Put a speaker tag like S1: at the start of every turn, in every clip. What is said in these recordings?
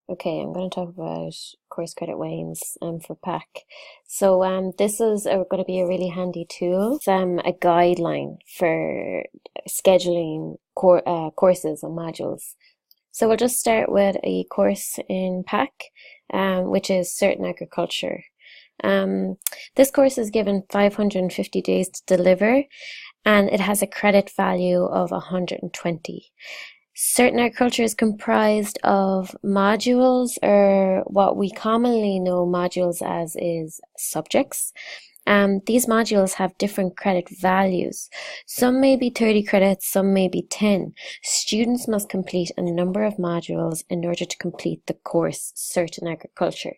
S1: Okay, I'm going to talk about course credit weighings for PAC. So this is going to be a really handy tool. It's a guideline for scheduling courses and modules. So we'll just start with a course in PAC, which is Certain Agriculture. This course is given 550 days to deliver, and it has a credit value of 120. Certain Agriculture is comprised of modules, or what we commonly know modules as is subjects. These modules have different credit values. Some may be 30 credits, some may be 10. Students must complete a number of modules in order to complete the course Certain Agriculture.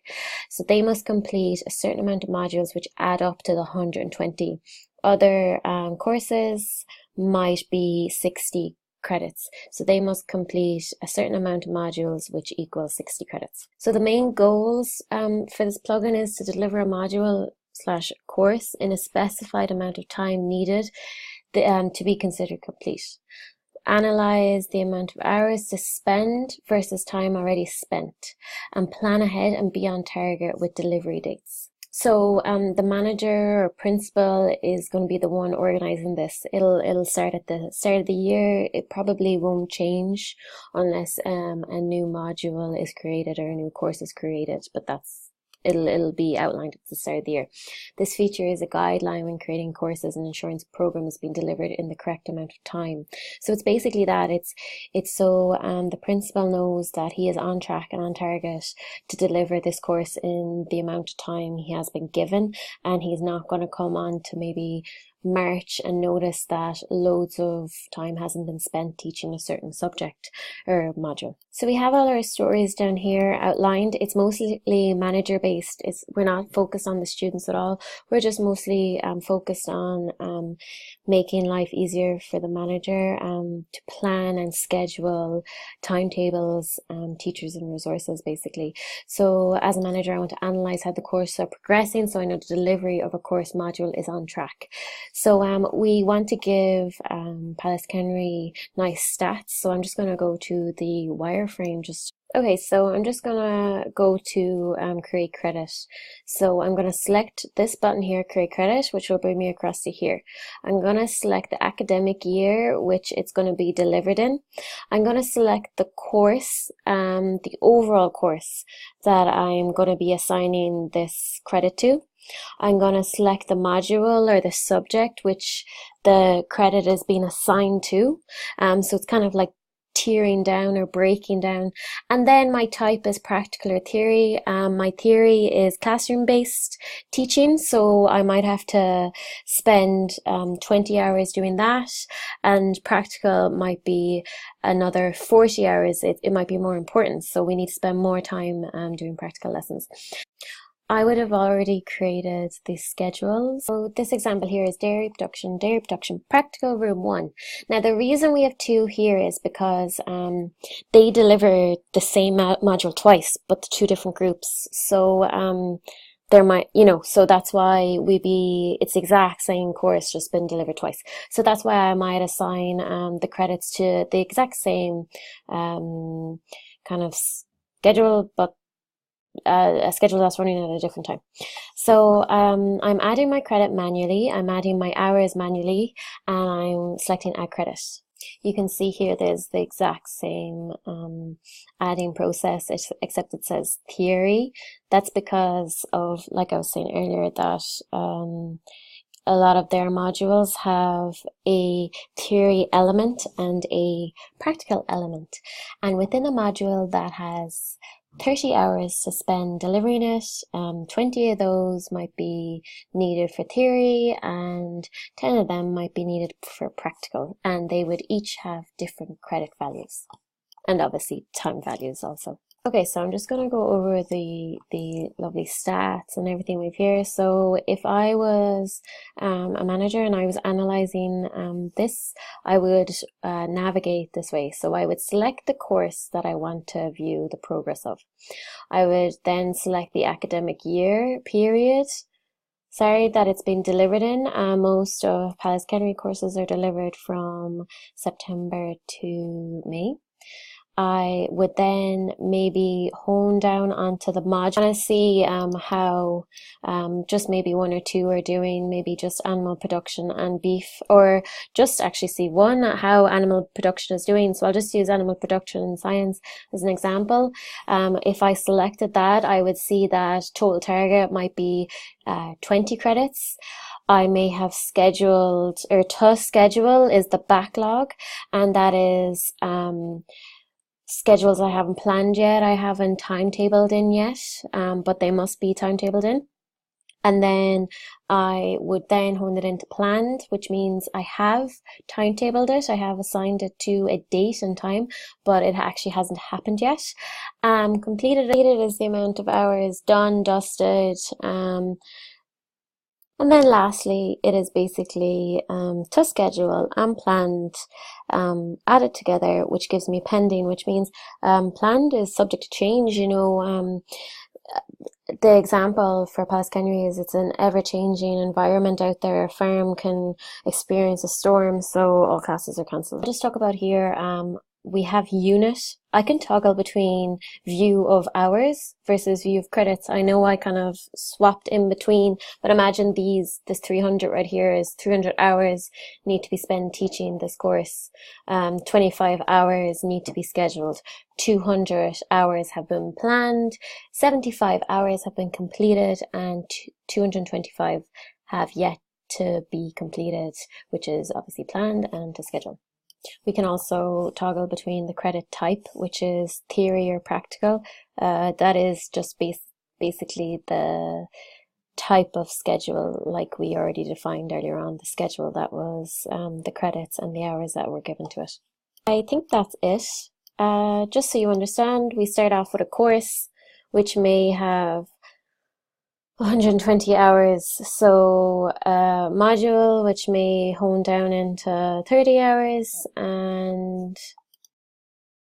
S1: So they must complete a certain amount of modules which add up to the 120. Other courses might be 60 credits. So they must complete a certain amount of modules which equals 60 credits. So the main goals for this plugin is to deliver a module/course in a specified amount of time needed to be considered complete. Analyze the amount of hours to spend versus time already spent, and plan ahead and be on target with delivery dates. So the manager or principal is going to be the one organizing this. It'll start at the start of the year. It probably won't change unless a new module is created or a new course is created, but it'll be outlined at the start of the year. This feature is a guideline when creating courses and ensuring programs being delivered in the correct amount of time. So it's basically that it's so the principal knows that he is on track and on target to deliver this course in the amount of time he has been given, and he's not going to come on to maybe March and notice that loads of time hasn't been spent teaching a certain subject or module. So we have all our stories down here outlined. It's mostly manager based. We're not focused on the students at all. We're just mostly focused on making life easier for the manager to plan and schedule timetables, teachers and resources basically. So as a manager, I want to analyze how the courses are progressing so I know the delivery of a course module is on track. So we want to give Pallaskenry nice stats. So I'm just going to go to the wireframe Okay, so I'm just gonna go to create credit. So I'm gonna select this button here, create credit, which will bring me across to here. I'm gonna select the academic year which it's gonna be delivered in. I'm gonna select the course, the overall course that I'm gonna be assigning this credit to. I'm gonna select the module or the subject which the credit is being assigned to. So it's kind of like tiering down or breaking down, and then my type is practical or theory. My theory is classroom based teaching, so I might have to spend 20 hours doing that, and practical might be another 40 hours. It might be more important, so we need to spend more time doing practical lessons. I would have already created the schedules. So this example here is dairy production, practical room 1. Now the reason we have 2 here is because they deliver the same module twice, but the 2 different groups. So there might, so that's why it's the exact same course, just been delivered twice. So that's why I might assign the credits to the exact same kind of schedule, but a schedule that's running at a different time. So I'm adding my credit manually, I'm adding my hours manually, and I'm selecting add credit. You can see here there's the exact same adding process, except it says theory. That's because of, like I was saying earlier, that a lot of their modules have a theory element and a practical element. And within a module that has 30 hours to spend delivering it, 20 of those might be needed for theory and 10 of them might be needed for practical, and they would each have different credit values and obviously time values also. Okay, so I'm just going to go over the lovely stats and everything we've here. So if I was a manager and I was analyzing this, I would navigate this way. So I would select the course that I want to view the progress of. I would then select the academic year period that it's been delivered in. Most of Pallaskenry courses are delivered from September to May. I would then maybe hone down onto the module and see how just maybe one or two are doing maybe just animal production and beef, or just actually see one how animal production is doing. So I'll just use animal production and science as an example. If I selected that, I would see that total target might be 20 credits. I may have scheduled, or to schedule is the backlog, and that is schedules I haven't planned yet, I haven't timetabled in yet, but they must be timetabled in. And then I would then hone it into planned, which means I have timetabled it. I have assigned it to a date and time, but it actually hasn't happened yet. Completed is the amount of hours done, dusted. And then lastly, it is basically to schedule and planned added together, which gives me pending, which means planned is subject to change. You know, the example for Pallaskenry is it's an ever-changing environment out there. A farm can experience a storm, so all classes are cancelled. I'll just talk about here, we have unit. I can toggle between view of hours versus view of credits. I know I kind of swapped in between, but imagine this 300 right here is 300 hours need to be spent teaching this course. 25 hours need to be scheduled. 200 hours have been planned. 75 hours have been completed, and 225 have yet to be completed, which is obviously planned and to schedule. We can also toggle between the credit type, which is theory or practical. That is just basically the type of schedule, like we already defined earlier on, the schedule that was the credits and the hours that were given to it. I think that's it. Just so you understand, we start off with a course which may have 120 hours, so a module which may hone down into 30 hours, and